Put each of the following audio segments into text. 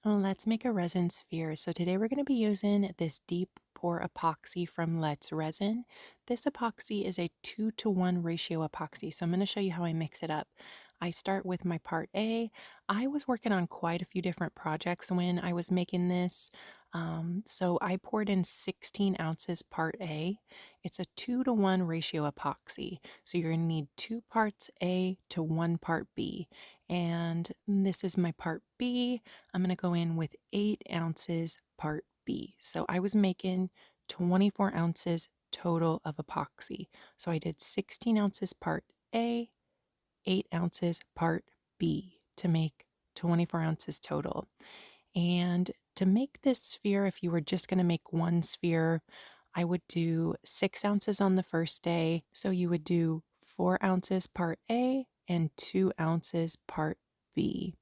Let's make a resin sphere. So today we're going to be using this deep pour epoxy from Let's Resin. This epoxy is a 2-to-1 ratio epoxy. So I'm going to show you how I mix it up. I start with my part A. I was working on quite a few different projects when I was making this. So I poured in 16 ounces part A. It's a 2-to-1 ratio epoxy. So you're going to need 2 parts A to 1 part B. And this is my part B. I'm going to go in with 8 ounces part B. So I was making 24 ounces total of epoxy. So I did 16 ounces part A, 8 ounces part B to make 24 ounces total. And to make this sphere, if you were just going to make one sphere, I would do 6 ounces on the first day. So you would do 4 ounces part A and 2 ounces part B.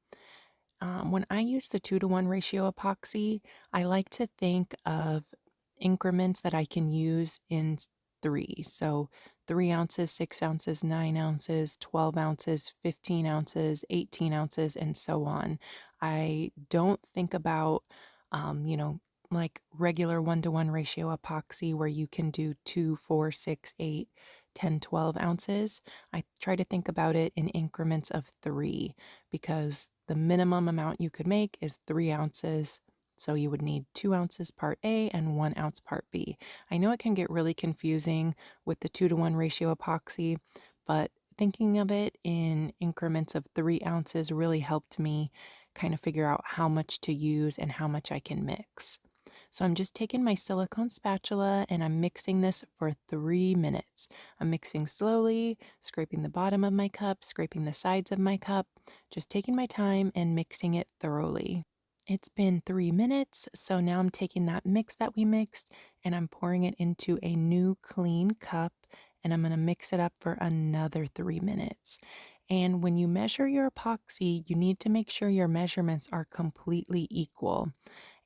When I use the 2-to-1 ratio epoxy, I like to think of increments that I can use in three. So 3 ounces, 6 ounces, 9 ounces, 12 ounces, 15 ounces, 18 ounces, and so on. I don't think about, like regular 1-to-1 ratio epoxy where you can do 2, 4, 6, 8, 10, 12 ounces. I try to think about it in increments of 3 because the minimum amount you could make is 3 ounces. So you would need 2 ounces part A and 1 ounce part B. I know it can get really confusing with the 2-to-1 ratio epoxy, but thinking of it in increments of 3 ounces really helped me kind of figure out how much to use and how much I can mix. So I'm just taking my silicone spatula and I'm mixing this for 3 minutes. I'm mixing slowly, scraping the bottom of my cup, scraping the sides of my cup, just taking my time and mixing it thoroughly. It's been 3 minutes, so now I'm taking that mix that we mixed and I'm pouring it into a new clean cup and I'm going to mix it up for another 3 minutes. And when you measure your epoxy, you need to make sure your measurements are completely equal.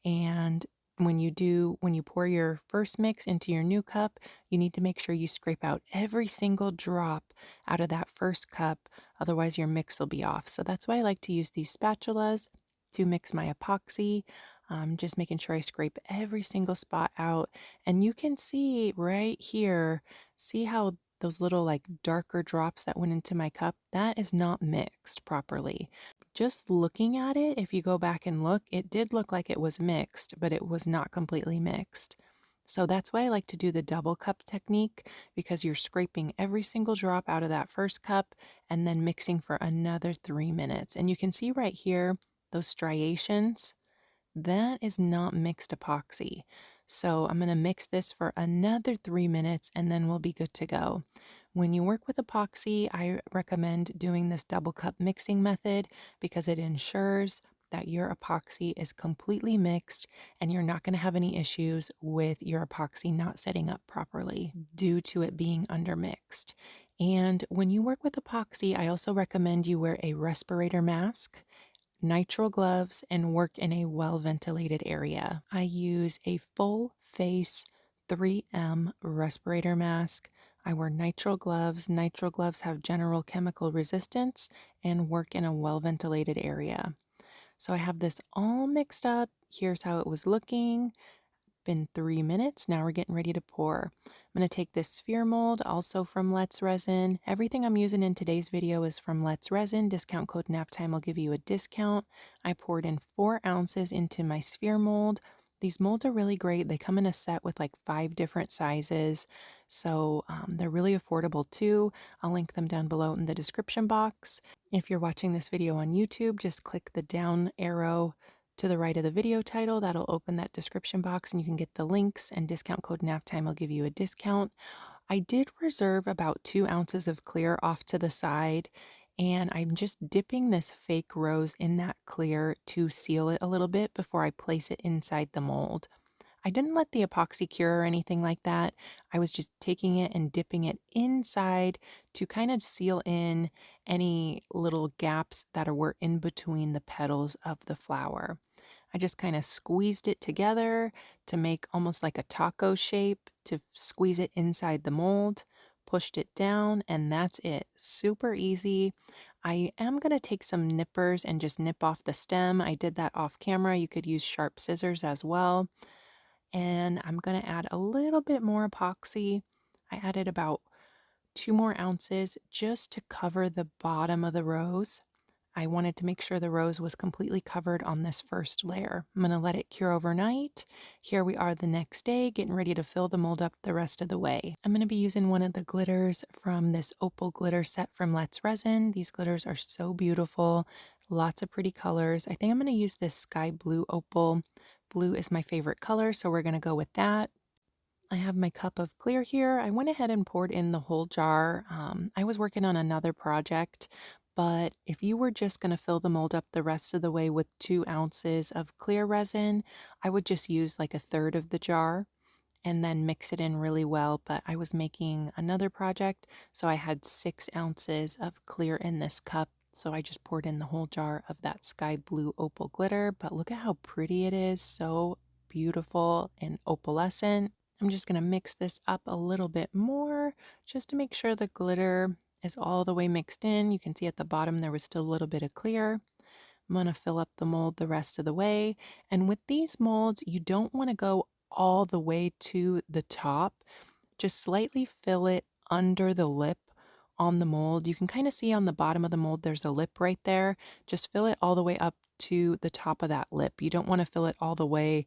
And when you pour your first mix into your new cup, you need to make sure you scrape out every single drop out of that first cup. Otherwise, your mix will be off. So that's why I like to use these spatulas to mix my epoxy. Just making sure I scrape every single spot out. And you can see right here, see how those little like darker drops that went into my cup, that is not mixed properly. Just looking at it, if you go back and look, it did look like it was mixed, but it was not completely mixed. So that's why I like to do the double cup technique because you're scraping every single drop out of that first cup and then mixing for another 3 minutes. And you can see right here, those striations, that is not mixed epoxy. So I'm going to mix this for another 3 minutes and then we'll be good to go. When you work with epoxy, I recommend doing this double cup mixing method because it ensures that your epoxy is completely mixed and you're not going to have any issues with your epoxy not setting up properly due to it being undermixed. And when you work with epoxy, I also recommend you wear a respirator mask, nitrile gloves, and work in a well-ventilated area. I use a full face 3M respirator mask. I wear nitrile gloves. Nitrile gloves have general chemical resistance and work in a well-ventilated area. So I have this all mixed up. Here's how it was looking. Been 3 minutes. Now we're getting ready to pour. I'm going to take this sphere mold, also from Let's Resin. Everything I'm using in today's video is from Let's Resin. Discount code NAPTIME will give you a discount. I poured in 4 ounces into my sphere mold. These molds are really great. They come in a set with like 5 different sizes, so they're really affordable too. I'll link them down below in the description box. If you're watching this video on YouTube, just click the down arrow to the right of the video title. That'll open that description box and you can get the links, and discount code NAPTIME will give you a discount. I did reserve about 2 ounces of clear off to the side, and I'm just dipping this fake rose in that clear to seal it a little bit before I place it inside the mold. I didn't let the epoxy cure or anything like that. I was just taking it and dipping it inside to kind of seal in any little gaps that were in between the petals of the flower. I just kind of squeezed it together to make almost like a taco shape to squeeze it inside the mold, pushed it down, and that's it. Super easy. I am going to take some nippers and just nip off the stem. I did that off camera. You could use sharp scissors as well. And I'm going to add a little bit more epoxy. I added about 2 more ounces just to cover the bottom of the rose. I wanted to make sure the rose was completely covered on this first layer. I'm going to let it cure overnight. Here we are the next day, getting ready to fill the mold up the rest of the way. I'm going to be using one of the glitters from this Opal glitter set from Let's Resin. These glitters are so beautiful, lots of pretty colors. I think I'm going to use this sky blue opal. Blue is my favorite color, so we're going to go with that. I have my cup of clear here. I went ahead and poured in the whole jar. I was working on another project, but if you were just going to fill the mold up the rest of the way with 2 ounces of clear resin, I would just use like a third of the jar and then mix it in really well. But I was making another project, so I had 6 ounces of clear in this cup. So I just poured in the whole jar of that sky blue opal glitter. But look at how pretty it is. So beautiful and opalescent. I'm just going to mix this up a little bit more just to make sure the glitter is all the way mixed in. You can see at the bottom there was still a little bit of clear. I'm going to fill up the mold the rest of the way. And with these molds, you don't want to go all the way to the top. Just slightly fill it under the lip on the mold. You can kind of see on the bottom of the mold there's a lip right there. Just fill it all the way up to the top of that lip. You don't want to fill it all the way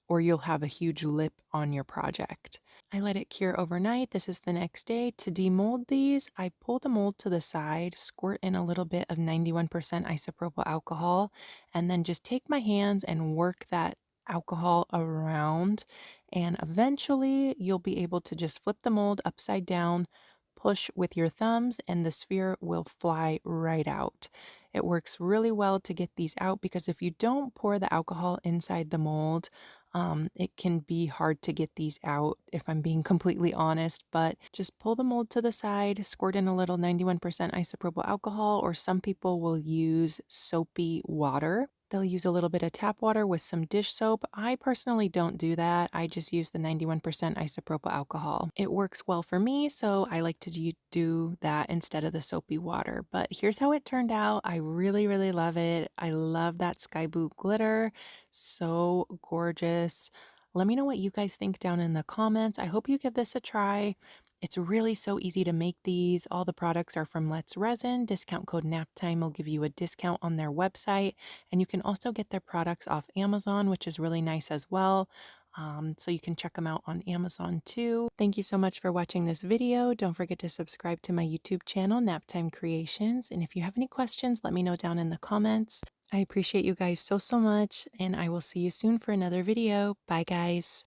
or you'll have a huge lip on your project. I let it cure overnight. This is the next day. To demold these, I pull the mold to the side, squirt in a little bit of 91% isopropyl alcohol, and then just take my hands and work that alcohol around. And eventually, you'll be able to just flip the mold upside down, push with your thumbs, and the sphere will fly right out. It works really well to get these out because if you don't pour the alcohol inside the mold, it can be hard to get these out if I'm being completely honest, but just pull the mold to the side, squirt in a little 91% isopropyl alcohol, or some people will use soapy water. They'll use a little bit of tap water with some dish soap. I personally don't do that. I just use the 91% isopropyl alcohol. It works well for me, so I like to do that instead of the soapy water. But here's how it turned out. I really, really love it. I love that sky blue glitter. So gorgeous. Let me know what you guys think down in the comments. I hope you give this a try. It's really so easy to make these. All the products are from Let's Resin. Discount code NAPTIME will give you a discount on their website. And you can also get their products off Amazon, which is really nice as well. So you can check them out on Amazon too. Thank you so much for watching this video. Don't forget to subscribe to my YouTube channel, Naptime Creations. And if you have any questions, let me know down in the comments. I appreciate you guys so much, and I will see you soon for another video. Bye, guys.